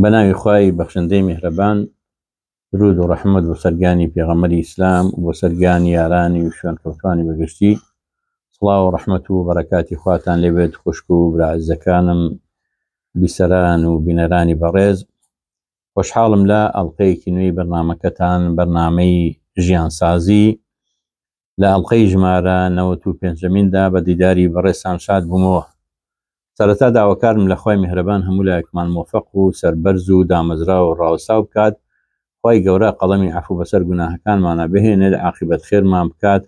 بەناوی خوای بەخشندەی میهرەبان، درود و ڕەحمەت بۆ سەرگانی پێغەمبەری ئیسلام و بۆ سەرگانی یارانی و شوێنکەوتوانی بەگشتی. سڵاو و ڕەحمەت و بەرەکاتی خواتان لێبێت خوشک و برائەزەکانم، بیسەران و بینەرانی بەڕێز. خۆشحاڵم لە ئەڵقەیەکی نوێی بەرنامەکەتان، بەرنامەی ژیانسازی، لە ئەڵقەی ژمارە 95دا بە دیداری بەڕێزتان شاد بوومەوە. سەرەتا داواکارم لە خوای میهرەبان هەموو لایەکمان مۆفەق و سەربەرز و دامەزرا و ڕاوەساو بکات. خوای گەورە قەڵەمی عەفو بەسەر گوناهەکانمانە بهێنێت، عاقبەت خێرمان بکات،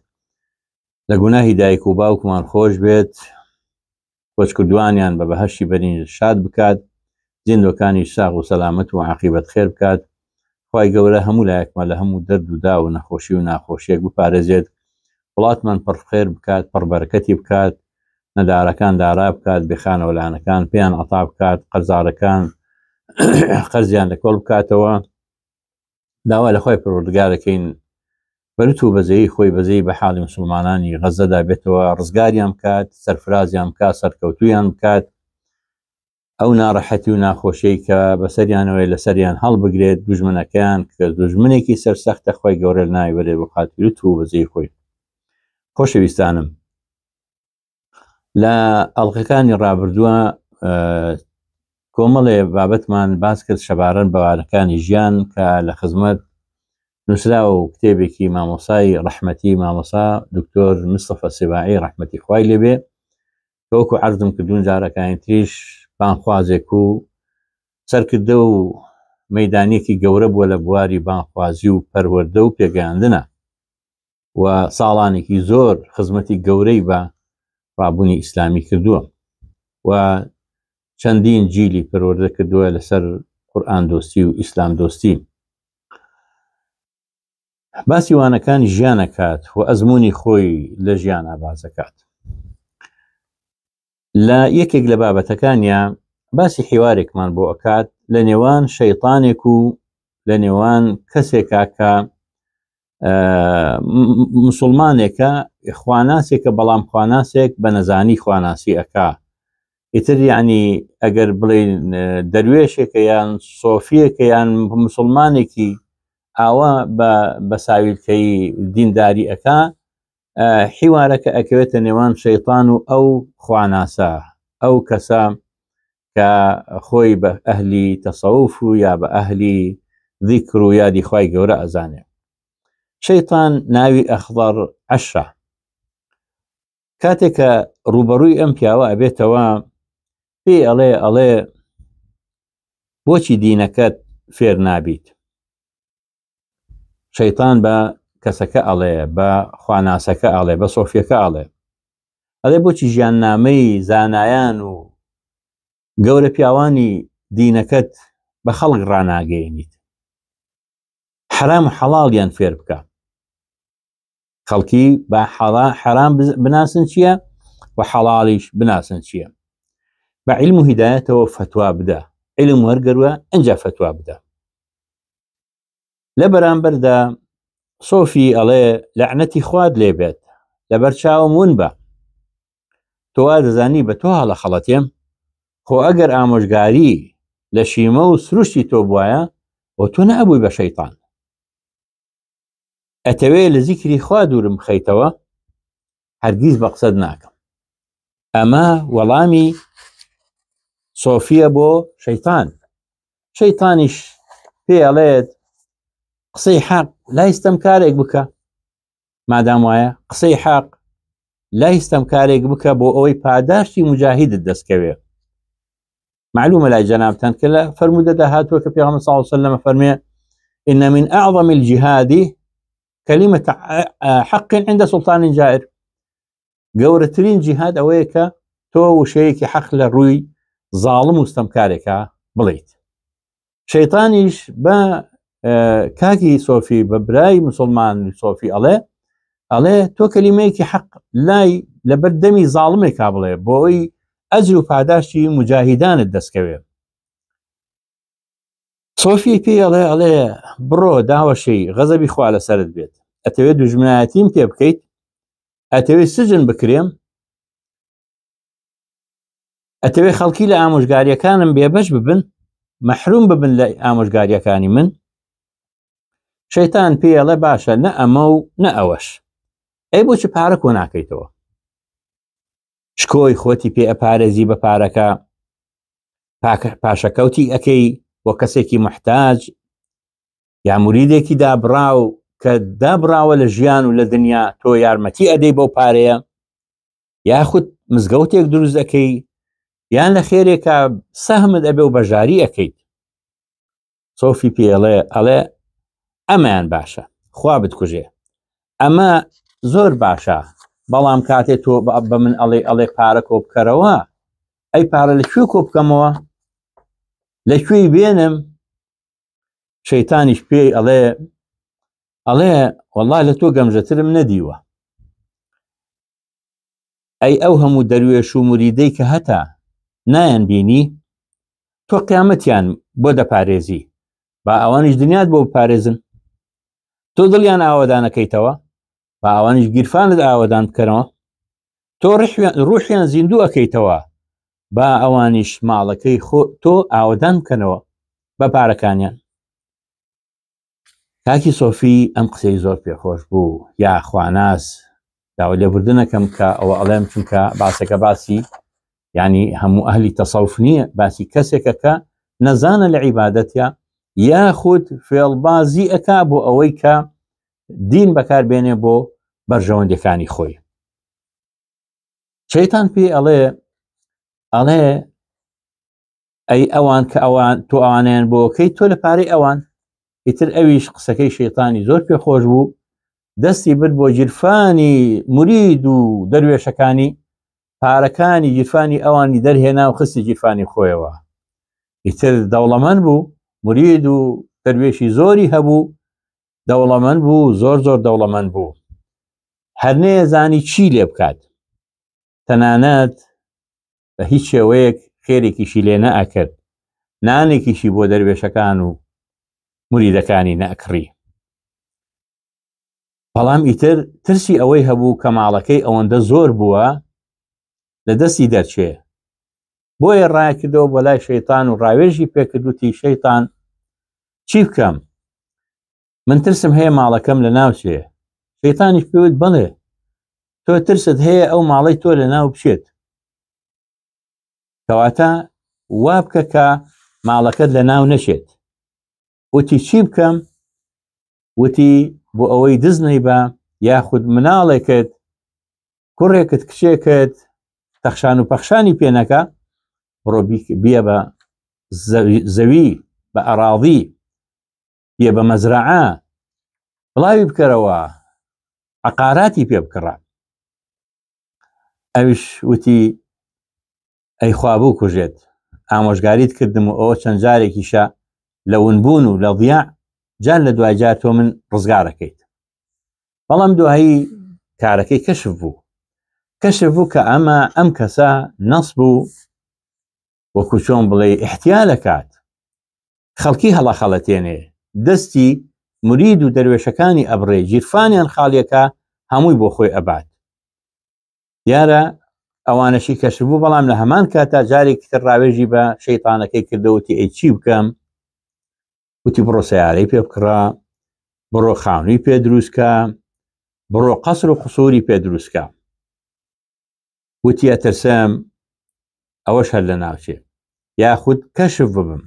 لە گوناهی دایک و باوکمان خۆش بێت، کۆچکردوانیان بە بەهەشتی بەرین شاد بکات، زیندوەکانی ساغ و سەلامەت و عاقبەت خێر بکات. خوای گەورە هەموو لایەکمان لە هەموو دەرد و دا و نەخۆشی و ناخۆشیێک بپارێزێت، وڵاتمان پڕخێر بکات، پڕبەرەکەتی بکات، نەدارەکان دارا بکات، بێخانەوەلانەکان پێیان عەتا بکات، قەرزارەکان قەرزیان لەکۆڵ بکاتەوە. داوا لە خوای پەروەردگارەکەین بەرت و بەزەیی خۆی بەزەی بە حاڵی مسلمانانی غەزەدا بێتەوە، ڕزگاریان بکات، سەرفرازیان بکات، سەرکەوتویان بکات، ئەو ناڕەحەتی و ناخۆشیەی کە بەسەریانەوەی لەسەریان هەڵبگرێت، دوژمنەکەیان کە دوژمنێکی سەرسەختە، خوای گەورە لە ناوی بەرێ بۆ خاترت و بەزەی خۆی. خۆشەویستانم، لە ئەڵقەکانی ڕابردووە کۆمەڵێ بابەتمان باس کرد شەبارەن بەوانەکانی ژیان کە لە خزمەت نووسراوە و کتێبێکی مامۆسای ڕەحمەتی، مامۆسا دکتۆر مستەفە سێباعی ڕەحمەتی خوای لێبێ، کە وەکو عەرزم کردوون جارەکانی تریش بانخوازێک و سەرکردە و مەیدانێکی گەورە بووە لە بواری بانخوازی و پەروەردە و پێگەیاندنە و ساڵانێکی زۆر خزمەتی گەورەی بە ڕابوونی ئیسلامی کردووە و چەندین جیلی پەروەردە کردووە لەسەر قورئان دۆستی و ئیسلام دۆستی. باسی وانەکانی ژیانەکات و ئەزموونی خۆی لە ژیان ئابازەکات. لە یەکێک لە بابەتەکانیان باسی حیوارێکمان بۆ ئەکات لە نێوان شەیطانێک و لە نێوان کەسێکا کە مسلمانێکە، خواناسێکە، بەڵام خواناسێک بە نەزانی خواناسی ئەکا. ئیتر یعنی ئەگەر بڵێن دەروێشێکە یان سۆفیەکە یان مسلمانێکی ئاوا بە ساویلکەی دینداری ئەکا، حیوارەکە ئەکەوێتە نێوان شەیطان و ئەو خواناسە، ئەو کەسە کە خۆی بە ئەهلی تەسەوف و یا بە ئەهلی ذیکر و یادی خوای گەورە ئەزانێ. شەیطان ناوی ئەخضەر عەشرە. کاتێکە ڕوبەڕووی ئەم پیاوە ئەبێتەوە، پێی ئەڵێ بۆچی دینەکەت فێر نابیت؟ شەیطان بە کەسەکە ئەڵێ، بە خواناسەکە ئەڵێ، بە سۆفیەکە ئەڵێ بۆچی ژیاننامەی زانایان و گەورە پیاوانی دینەکەت بە خەڵک ڕاناگەیەنیت؟ حرام و حەڵاڵیان فێر بکە، خەڵکی بە حرام بناسن چییە و حەڵاڵیش بناسن چییە، بە عیلم و هیدایەتەوە فتوا بدە، عیلم وەرگەروە ئەنجا فتوا بدە. لە بەرامبەردا سۆفی ئەڵێ لەعنەتی خواد لێبێت، لەبەر چاوم ون بە، تۆ وا دەزانی بە تۆ هەڵە خەڵەتێم، خۆ ئەگەر ئامۆژگاری لە شیمە و سروشتی تۆ بوایە بۆ تۆ نەبووی بە شەیطان. ئەتەوێ لە زیکری خوا دوورم بخەیتەوە، هەرگیز بە قسەد ناکەم. ئەمە وەڵامی سۆفیە بۆ شەیطان. شەیطانیش پێ ئەڵێت قسەی حەق لایستەم کارێک بکە، مادام وایە قسەی حەق لایستەم کارێک بکە بۆ ئەوەی پاداشتی مجاهیدت دەستکەوێ. معلومە لای جەنابتان کە لە فەرمودەدا هاتووە کە پێغەمبەر صلی الله علیه وسلم فەرمێ إن من أعظم الجهاد كلمة حق عند سلطان جائر. گەورەترین جیهاد ئەوەیە کە تۆ وشەیەکی حەق لە ڕووی زاڵم و ستەمکارێکە بڵیت. شەیطانیش بە کاکی سۆفی، بە برای مسلمان سۆفی ئەڵێ تۆ کەلیمەیەکی حەق لای لەبەر دەمی زاڵمێکا بڵێ بۆ ئەوەی ئەجر و پاداشتی مجاهیدانت دەستکەوێ. سۆفی پێی ئەڵێ بڕۆ داوەشەی غەزەبی خوا لەسەرت بێت، ئەتەوێت دوژمنایەتیم پێ بکەیت، ئەتەوێت سجن بکرێم، ئەتەوێت خەڵکی لە ئامۆژگاریەکانم بێبەش ببن، مەحروم ببن لە ئامۆژگاریەکانی من، شەیتان پێڵێ باشە نە ئەمە و نە ئەوەش، ئەی بۆچی پارە کۆ ناکەیتەوە؟ شکۆی خۆتی پێ ئەپارێزی بە پارەکە، پاشەکەوتی ئەەکەی بۆ کەسێکی محتاج یا موریدێکی دابڕاو کە دابراوە لە ژیان و لە دنیا، تۆ یارمەتی ئەدەی بۆ پارەیە، یاخود مزگەوتێک دروست ئەەکەی، یان لە خێرێکە سەهمت ئەبێ و بەژاری ئەەکەیت. سۆفی پێڵێ ئەڵێ ئەمەیان باشە، خوا بتکوژێ، ئەمە زۆر باشە، بەڵام کاتێک تۆ بە من ئەڵێ پارە کۆ بکەرەوە، ئەی پارە لەکوێ کۆ بکەمەوە؟ لەکوێی بێنم؟ شەیتانیش پێی ئەڵێ وەڵڵای لە تۆ گەمژەترم نەدیوە، ئەی ئەو هەموو دەروێش و موریدەی کە هەتا نایان بینی، تۆ قیامەتیان بۆ دەپارێزی، با ئەوانیش دنیات بۆ بپارێزن، تۆ دڵیان ئاوادانەکەیتەوە، با ئەوانیش گیرفانت ئاوادان بکەنەوە، تۆ ڕوحیان زیندوو ئەەکەیتەوە، با ئەوانیش ماڵەکەی تۆ ئاوادان بکەنەوە بە پارەکانیان. کاکی سۆفی ئەم قسەی زۆر پێخۆش بوو، یا خواناس داوای لێبوردنەکەم کە ئەوە ئەڵێم، چونکە باسەکە باسی ینی هەموو ئەهلی تەسەوف نییە، باسی کەسێکە کە نەزانە لە عیبادەتە یاخود فێڵبازی ئەکا بۆ ئەوەی کە دین بەکاربێنێ بۆ بەرژەوەندەکانی خۆی. شەیتان پێی ئەڵێ ئەی ئەوان کە ئەوان تۆ ئەوانیان بۆکەی تۆ لە پارەی ئەوان. ئیتر ئەویش قسەکەی شەیتانی زۆر پێخۆش بوو، دەستی برد بۆ گیرفانی مرید و دەروێشەکانی، پارەکانی گیرفانی ئەوانی دەرهێنا و خستی گیرفانی خۆیەوە. ئیتر دەوڵەمەند بوو، مرید و دەروێشی زۆری هەبوو، دەوڵەمەند بوو، زۆر دەوڵەمەند بوو، هەر نەیەزانی چی لێ بکات، تەنانەت بە هیچ شێوەیەک خێرێکیشی لێ نەئەکرد، نانێکیشی بۆ دەروێشەکان و موریدەکانی نەئەکڕی. بەڵام ئیتر ترسی ئەوەی هەبوو کە ماڵەکەی ئەوەندە زۆر بووە لە دەستی دەرچێ، بۆیە ڕایکردەوە بۆ لای شەیتان و ڕاوێژی پێکردوتی شەیتان چی بکەم؟ من ترسم هەیە ماڵەکەم لە ناوچێ. شەیتانیش پێوت بڵێ تۆ ترست هەیە ئەو ماڵەی تۆ لە ناو بچێت، کەواتە وا بکە کە ماڵەکەت لە ناو نەچێت. وتی چی بکەم؟ وتی بۆ ئەوەی دزنەی بە یاخود مناڵێکت، کوڕێکت، کچێکت تەخشان و پەخشانی پێنەکە، بڕۆ بیە بە زەوی، بە ئەراضی، بیە بە مەزرعە، بڵاوی بکەرەوە، عەقاراتی پێ بکڕە. ئەویش وتی ئەی خوابوو کوژێت، ئامۆژگاریت کردم و ئەوە چەند جارێکیشە لە ونبوون و لە ضیاع، جان لە دوای جار تۆ من ڕزگارەکەیت. بەڵام دوایی کارەکەی کەشف بوو کە ئەم کەسە نەس بوو، وەکو چۆن بڵێ ئیحتیالەکات، خەڵکی هەڵەخەڵەتێنێ، دەستی مرید و دەروێشەکانی ئەبڕێ، گیرفانیان خاڵیەکە هەمووی بۆ خۆی ئەبات. دیارە ئەوانەشی کەشف بوو، بەڵام لە هەمان کاتا جارێکی تر ڕاوێژی بە شەیتانەکەی کردەوەتی ئەی چی بکەم؟ وتی بڕۆ سەیارەی پێ بکڕە، بڕۆ خاونی پێ دروستکە، بڕۆ قەسر و قسووری پێ دروستکە. وتی ئەترسم ئەوەش هەر لە ناوچێ، یاخود کەشف ببم.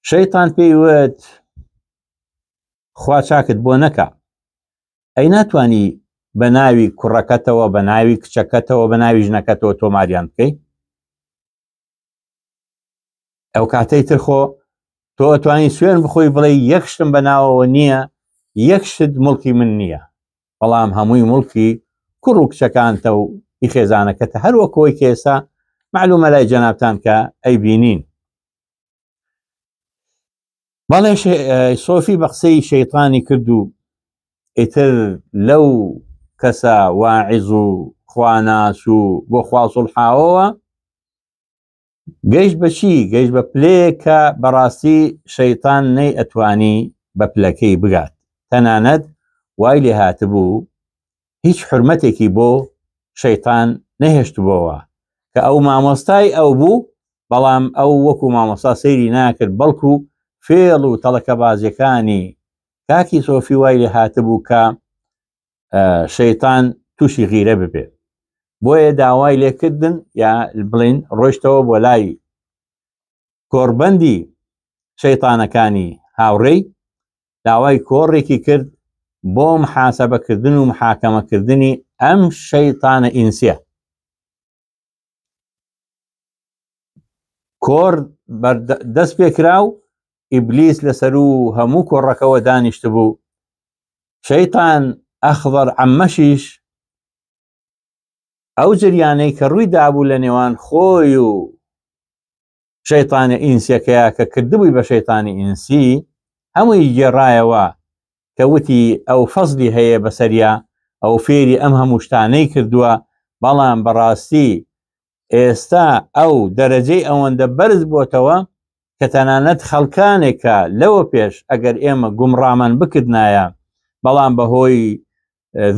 شەیتان پێی وت خوا چاکت بۆ نەکە، ئەی ناتوانی بە ناوی کوڕەکەتەوە، بە ناوی کچەکەتەوە، بە ناوی ژنەکەتەوە تۆماریان بکەی؟ ئەو کاتەی ترخۆ تۆ ئەتوانی سوێن بخۆی بڵێ یەک شتم بە ناوەوە نییە، یەک شت مڵکی من نییە، بەڵام هەمووی مڵکی کوڕ و کچەکانتە و خێزانەکەتە، هەر وەکەوەی کە ئێستا معلومە لای جەنابتان کە ئەی بینین. بەڵێ سۆفی بە قسەی شەیتانی کرد و ئیتر لەو کەسە واعظ و خواناس و بۆ خوا سوڵحاوەوە گەیشت بە چی؟ گەیشت بە پلەیەک کە بەڕاستی شەیتان نەی ئەتوانی بە پلەکەی بگات، تەنانەت وای لێ هاتبوو هیچ حرمەتێکی بۆ شەیتان نەهێشتبووەوە، کە ئەو مامۆستای ئەو بوو، بەڵام ئەو وەکو مامۆستا سەیری ناکرد بەڵکو فێڵ و تەڵەکە بازیەکانی کاکی سۆفی وای لێ هاتبوو کە شەیتان تووشی غیرە ببێ، بۆیە داوای لێکردن یا بڵین ڕۆیشتەوە بۆ لای کۆڕبەندی شەیتانەکانی هاوڕێی، داوای کۆڕێکی کرد بۆ محاسەبەکردن و محاکەمەکردنی ئەم شەیتانە ئینسیە. کۆڕ دەست پێکرا و ئیبلیس لەسەر و هەموو کۆڕەکەەوە دانیشت بوو. شەیتان ئەخضەر عەمەشیش ئەو جریانەی کە ڕووی دابوو لە نێوان خۆی و شەیتانە ئینسیەکەیە کە کردبووی بە شەیتانی ئینسی هەمووی گێڕایەوە کە وتی ئەو فەزلی هەیە بەسەریا، ئەو فێری ئەم هەموو شتانەی کردووە، بەڵام بەڕاستی ئێستا ئەو دەرەجەی ئەوەندە بەرز بۆتەوە کە تەنانەت خەڵکانێکە لەوە پێش ئەگەر ئێمە گومڕامان بکردنایە، بەڵام بەهۆی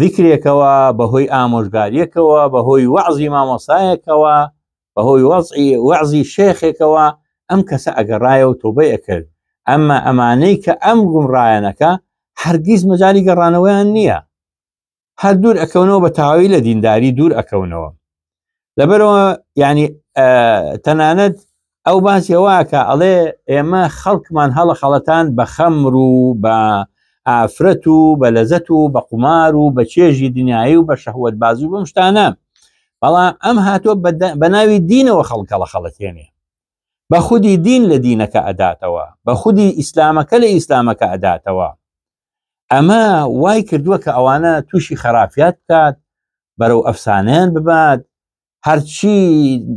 ذیکرێکەوە، بەهۆی ئامۆژگاریەکەوە، بەهۆی وەعزی مامۆسایەکەوە، بەهۆی وەعزی شێخێکەوە ئەم کەسە ئەگەڕایە و تۆبەی ئەکرد. ئەمما ئەمانەی کە ئەم گومڕایەنەکە هەرگیز مەجالی گەڕانەوەیان نییە، هەر دوور ئەکەونەوە بە تاوی لە دینداری دوور ئەکەونەوە. لەبەرەوە ینی تەنانەت ئەو باسیەوە کە ئەڵێ ئێمە خەڵکمان هەڵە خەڵەتان بە خەمر و بە ئافرەت و بە لەزەت و بە قومار و بە چێژی دنیایی و بە شەهوەت بازی بەم شتانە، بەڵام ئەم هاتووە بە ناوی دینەوە خەڵکەڵە خەڵەتێنێ، بە خودی دین لە دینەکە ئەداتەوە، بە خودی ئیسلامەکە لە ئیسلامەکە ئەداتەوە. ئەمە وای کردووە کە ئەوانە تووشی خراپیات بکات، بەرەو ئەفسانیان ببات، هەرچی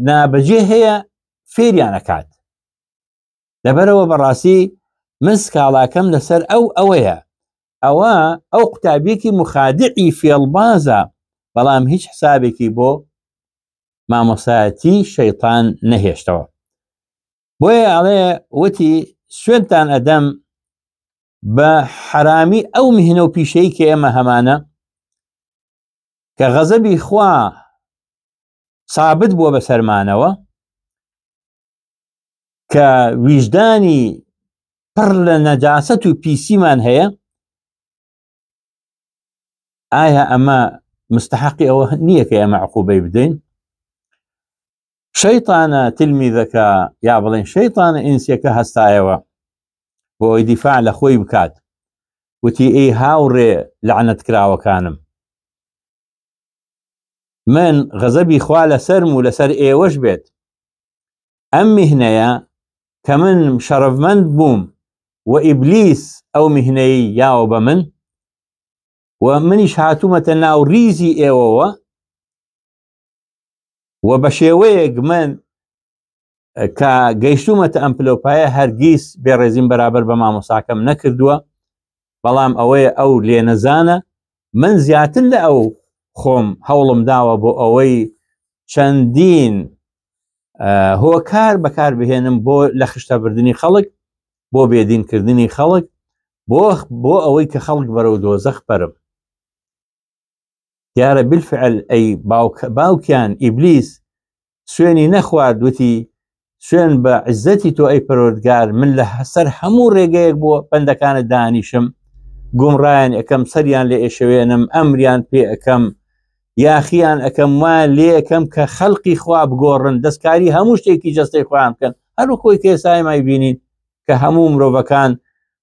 نابەجێ هەیە فێریانەکات. لەبەرەوە بەڕاستی من سکاڵاکەم لەسەر ئەوەیە، ئەوە ئەو قوتابێکی مخادعی فێڵبازە، بەڵام هیچ حسابێکی بۆ مامۆسایەتی شەیتان نەهێشتەوە. بۆیە ئەڵێ وتی سوێنتان ئەدەم بە حرامی ئەو میهنە و پیشەی کە ئێمە هەمانە کە غەزەبی خوا سابت بووە بە سەرمانەوە، کە ویژدانی پڕ لە نەجاسەت و پیسیمان هەیە، ئایا ئەمە مستحقی ئەوە نییە کە ئێمە عقوبەی بدەین؟ شەیتانە تلمیذەکە یا بڵێن شەیتانە ئینسیەکە هەستایەوە بۆ ئەوی دیفاع لە خۆی بکات، وتی ئەی هاوڕێ لەعنەت کراوەکانم، من غەزەبی خوا لەسەرم و لەسەر ئێوەش بێت. ئەم میهنەیە کە من شەرەفمەند بووم و ئیبلیس ئەو میهنەی یاوە بە من و منیش هاتوومەتە ناو ریزی ئێوەوە و بە شێوەیەک من کە گەیشتومەتە ئەم پلۆپایە هەرگیز بێڕێزیم بەرابەر بە مامۆساکەم نەکردووە، بەڵام ئەوەیە ئەو لێنەزانە من زیاتر لە ئەو خۆم هەوڵم داوە بۆ ئەوەی چەندین هۆکار بەکار بهێنم بۆ لە خشتەبردننی خەڵک، بۆ بێدینکردنی خەڵک، بۆ ئەوەی کە خەڵک بەرەو دۆزەخ بەرم. دیارە بالفعل ئەی باوکیان ئیبلیس سوێنی نەخوارد، وتی سوێن بە عزەتی تۆ ئەی پەروەردگار، من لە سەر هەموو ڕێگەیەک بۆ بەندەکانت دانیشم، گومڕایان ئەەکەم، سەریان لێ ئێشەوێنم، ئەمریان پێ ئەەکەم، یاخیان ئەەکەم، وان لێ ئەەکەم کە خەڵقی خوا بگۆڕن، دەستکاری هەموو شتێکی جەستەی خۆیان بکەن، هەر خۆی کێسای مای بینین کە هەموو مرۆڤەکان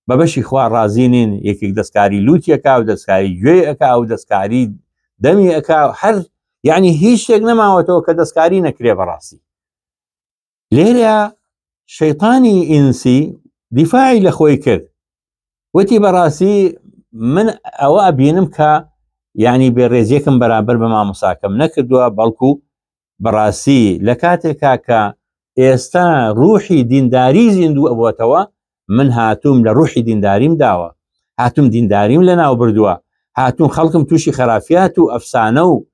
بە بەشی خوا ڕازینین، یەکێک دەستکاری لوتیەکە و دەستکاری گوێ ئەکا و دەستکاری دەمی ئەکا، هەر یعنی هیچ شتێک نەماوەتەوە کە دەستکاری نەکرێ بەڕاستی. لێرە شەیتانی ئینسی دیفاعی لە خۆی کرد، وتی بەڕاستی من ئەوە ئەبینم کە یعنی بێڕێزیەکم بەرابەر بە مامۆساکەم نەکردووە، بەڵکو بەڕاستی لە کاتێکا کە ئێستا ڕوحی دینداری زیندوو ئەبووەتەوە، من هاتووم لە ڕوحی دینداریم داوە، هاتووم دینداریم لە ناو بردووە، هاتوون خەڵکم تووشی خرافیات و ئەفسانە و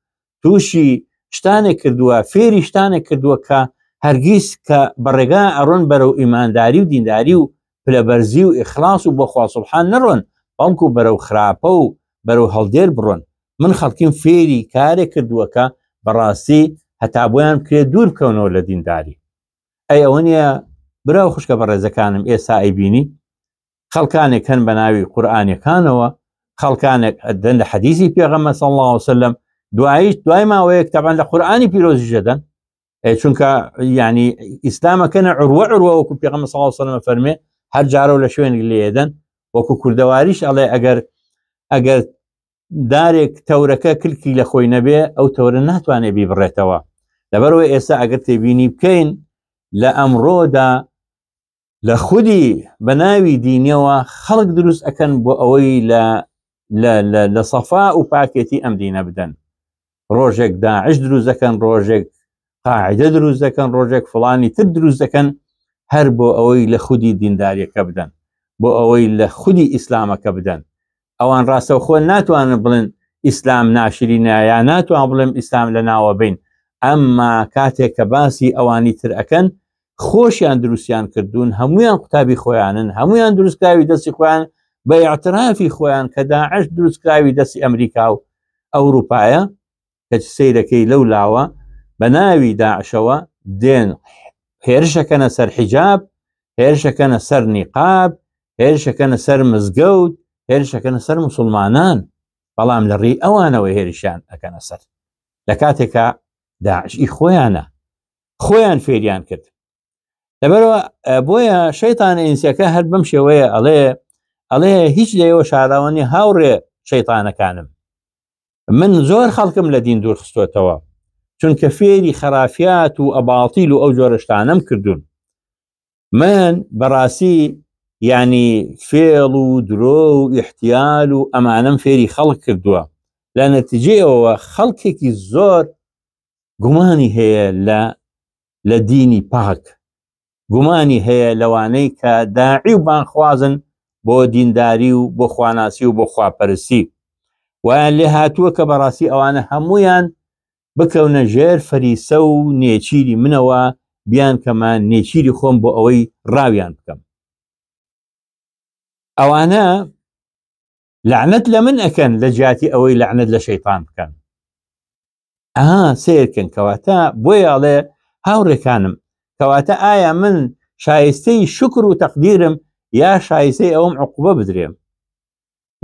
تووشی شتانێک کردووە، فێری شتانێک کردووە کە هەرگیز کە بەڕێگا ئەڕۆن بەرەو ئیمانداری و دینداری و پلەبەرزی و ئیخلاص و بۆ خوا سوبحان نەڕۆن، بەڵکو بەرەو خراپە و بەرەو هەڵدێر بڕۆن. من خەڵکیم فێری کارێک کردووە کە بەڕاستی هەتا بۆیان بکرێت دوور بکەونەوە لە دینداری. ئەی ئەوە نیە براو خوشکە بەڕێزەکانم ئێستا ئەیبینی خەڵکانێک هەن بە ناوی قورئانیەکانەوە خەڵکانێک دەن لە حەدیثی پێغەمبەر صلی الله عليه وسلم دوای ماوەیەک تەبەن لە قورئانی پیرۆزی ژەدەن چونکە یعنی ئیسلامەکەنە عروە وەکو پێغەمبەر صلی الله عليه وسلم فەرمێ هەر جارە لە شوێنێک لێدەن وەکو کوردەواریش ئەڵێ ئەگەر دارێک تەورەکە کلکی لە خۆی نەبێ ئەو تەورە ناتوانێت بیبڕێتەوە لەبەرەوە ئێستا ئەگەر تێبینی بکەین لە ئەمڕۆدا لە خودی بە ناوی دینیەوە خەڵک دروست ئەکەن بۆ ئەوەی لە سەفا و پاکێتی ئەم دینە بدەن ڕۆژێک داعش دروست دەکەن ڕۆژێک قاعدە دروست دەکەن ڕۆژێک فڵانی تر دروست دەکەن هەر بۆ ئەوەی لە خودی دینداریەکە بدەن بۆ ئەوەی لە خودی ئیسلامەکە بدەن ئەوان ڕاستەوخۆ ناتوانن بڵێن ئیسلام ناشرینە یا ناتوان بڵێن ئیسلام لە ناوە بین ئەمما کاتێک کە باسی ئەوانی تر ئەکەن خۆشیان دروستیان کردوون هەمویان قوتابی خۆیانن هەمویان دروستکراوی دەستی خۆیان بە ئیعترافی خۆیان کە داعش دروستکراوی دەستی ئەمریکا و ئەوروپایە کە سەیرەکەی لەو لاوە بە ناوی داعشەوە دێن هێرشەکەنە سەر حیجاب هێرشەکەنە سەر نیقاب هێرشەکەنە سەر مزگەوت هێرشەکەنە سەر موسڵمانان بەڵام لە ڕێی ئەوانەوە هێرشیان ئەکەنە سەر لە کاتێکە داعشی خۆیان فێریان کرد لەبەرەوە بۆیە شەیتانە ئینسیەکە هەر بەم شێوەیە ئەڵێ هیچ لێەوە شاراوەنی هاوڕێ شەیتانەکانم من زۆر خەڵکم لە دین دوور خستوێتەوە چونکە فێری خەرافیات و ئەباڵتیل و ئەو جۆرەشتانەم کردوون من بەڕاستی یعنی فێڵ و درۆ و ئیحتیال و ئەمانەم فێری خەڵک کردووە لە نەتیجەیەوە خەڵکێکی زۆر گومانی هەیە لە دینی پاک گومانی هەیە لەوانەی کە داعی و بانخوازن بۆ دینداری و بۆ خواناسی و بۆ خواپەرستی ویان لێ هاتووە کە بەڕاستی ئەوانە هەمویان بکەونە ژێر فەریسە و نێچیری منەوە بیان کەمە نێچیری خۆم بۆ ئەوەی ڕاویان بکەم ئەوانە لعنەت لە من ئەکەن لە جیاتی ئەوەی لعنەت لە شەیطان بکەن سیرکن کەواتە بۆیاڵێ هاوڕێکانم کەواتە ئایا من شایستەی شکر و تەقدیرم یا شایستەی ئەوم عقوبە بدرێم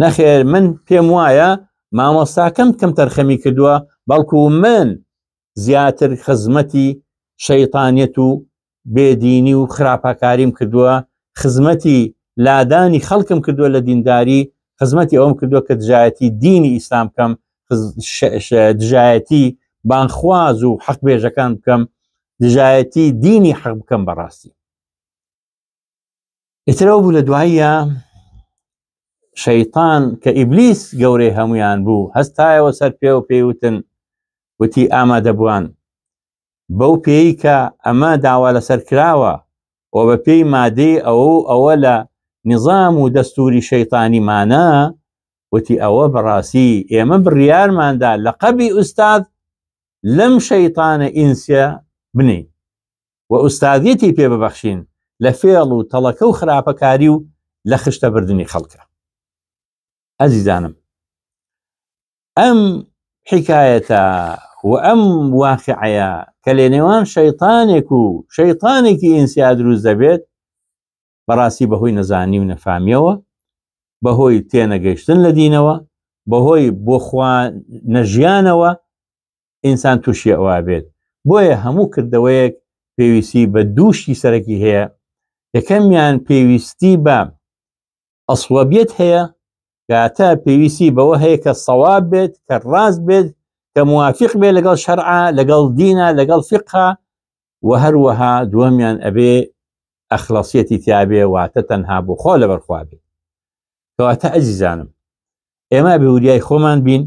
نەخێر من پێم وایە مامۆستاکەم کەم تەرخەمی کردووە بەڵکو من زیاتر خزمەتی شەیطانیەت و بێدینی و خراپەکاریم کردووە خزمەتی لادانی خەڵکم کردووە لە دینداری خزمەتی ئەوم کردووە کە دژایەتی دینی ئیسلام بکەم دژایەتی بانخواز و حەق بێژەکان بکەم دژایەتی دینی حەق بکەم بەڕاستی ئێترەوە بوو لە دواییە شەیطان کە ئیبلیس گەورەی هەمویان بوو هەستایەوە سەر پێ و پێیوتن وتی ئامادەبووان بەو پێی کە ئەمە داوا لەسەر کراوە و بە پێی مادەی ئەوە لە نظام و دەستوری شەیطانیمانە وتی ئەوە بەڕاستی ئێمە بڕیارماندا لە قەبی ئوستاد لەم شەیطانە ئینسیە بنین و ئوستادیەتی پێ ببەخشین لە فێڵ و تەڵەکە و خراپەکاری و لە خشتە بردننی خەڵکە ئەزیزانم ئەم حکایەتە و ئەم واقعەیە کە لێ نێوان شەیطانێک و شەیطانێکی ئینسیا دروست دەبێت بەڕاستی بەهۆی نەزانی و نەفامیەوە بەهۆی تێنەگەیشتن لە دینەوە بەهۆی بۆخوا نەژیانەوە ئینسان تووشی ئەوە بێت بۆیە هەموو کردەوەیەک پێویستی بە دووشی سەرەکی هەیە یەکەمیان پێویستی بە ئەسوەبیەت هەیە کاتە پێویستی بەوە هەیە کە سەواب بێت کە ڕاست بێت کە موافق بێت لەگەڵ شەرعە لەگەڵ دینە لەگەڵ فقها و هەروەها دووەمیان ئەبێ ئەخلاصیەتی تیابێ واتە تەنها بۆ خۆ لەبەرخوا بێت کەواتە ئەزیزانم ئێمە بە وریای خۆمان بین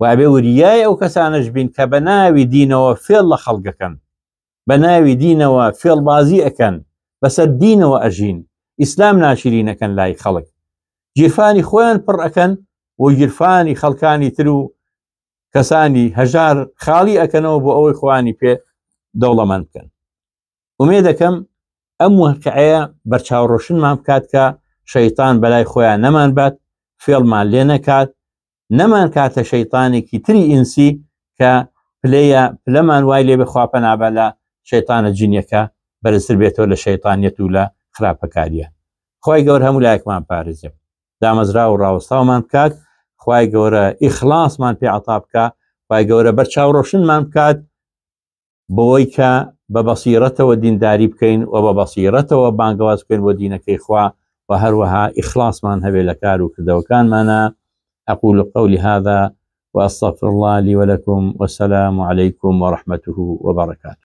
و ئەبێ وریای ئەو کەسانش بین کە بە ناوی دینەوە فێڵ لە خەڵکەکەن بە ناوی دینەوە فێڵبازی ئەکەن بەسەر دینەوە ئەژین ئیسلام ناشرینەکەن لای خەڵک گیرفانی خۆیان پڕ ئەکەن و گیرفانی خەڵکانی تر و کەسانی هەژار خاڵی ئەکەنەوە بۆ ئەوەی خوانی پێ دەوڵەمەند بکەن ئومێ دەکەم ئەم واقعەیە بەرچاوڕۆشنمان بکات کە شەیطان بەلای خۆیان نەمان بات فێڵمان لێ نەکات نەمان کاتە شەیطانێکی تری ئینسی کە پلەمان وای لێ بخوا پەنابە لە شەیطانە جینیەکە بەرزتر بێتەوە لە شەیطانیەت و لە خراپەکاریە. خوای گەورە هەموو لایەکمان پارێزێ، دامەزرا و ڕاوەستاومان بکات، خوای گەورە ئیخلاسمان پێ عەتا بکە، خوای گەورە بەرچاو ڕۆشنمان بکات بەوەی کە بە بەسیرەتەوە دینداری بکەین و بە بەسیرەتەوە بانگەواز بکەین بۆ دینەکەی خوا و هەروەها ئیخلاسمان هەبێ لە کار و کردەوەکانمانە. أقول قولي هذا وأستغفر الله لي ولكم، والسلام عليكم ورحمته وبركاته.